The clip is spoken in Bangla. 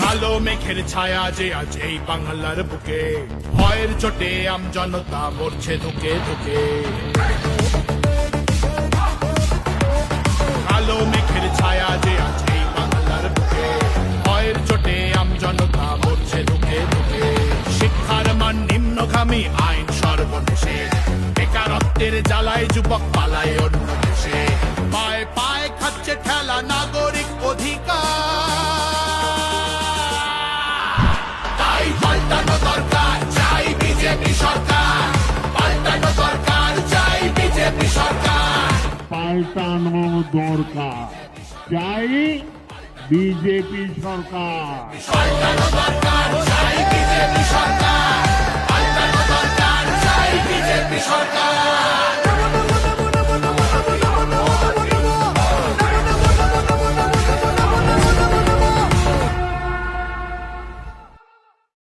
কালো মেঘের ছায়া যে আজ এই বাংলার বুকে, ভয়ের চোটে আমজনতা মরছে ধুকে ধুকে। কালো মেঘের ছায়া যে আজ এই বাংলার বুকে, ভয়ের চোটে আমজনতা মরছে ধুকে ধুকে। শিক্ষার মান নিম্নগামী, আইন সর্বনেশে, বেকারত্বের জ্বালায় যুবক পালায় অন্য দেশে। পায়ে পায়ে খাচ্ছে ঠেলা নাগরিক অধিকার, তাই পাল্টানো দরকার, চাই বিজেপি সরকার। পাল্টানো দরকার, চাই বিজেপি সরকার। পাল্টানো দরকার, চাই বিজেপি সরকার। পাল্টানো দরকার, চাই বিজেপি সরকার। পাল্টানো দরকার, চাই বিজেপি সরকার।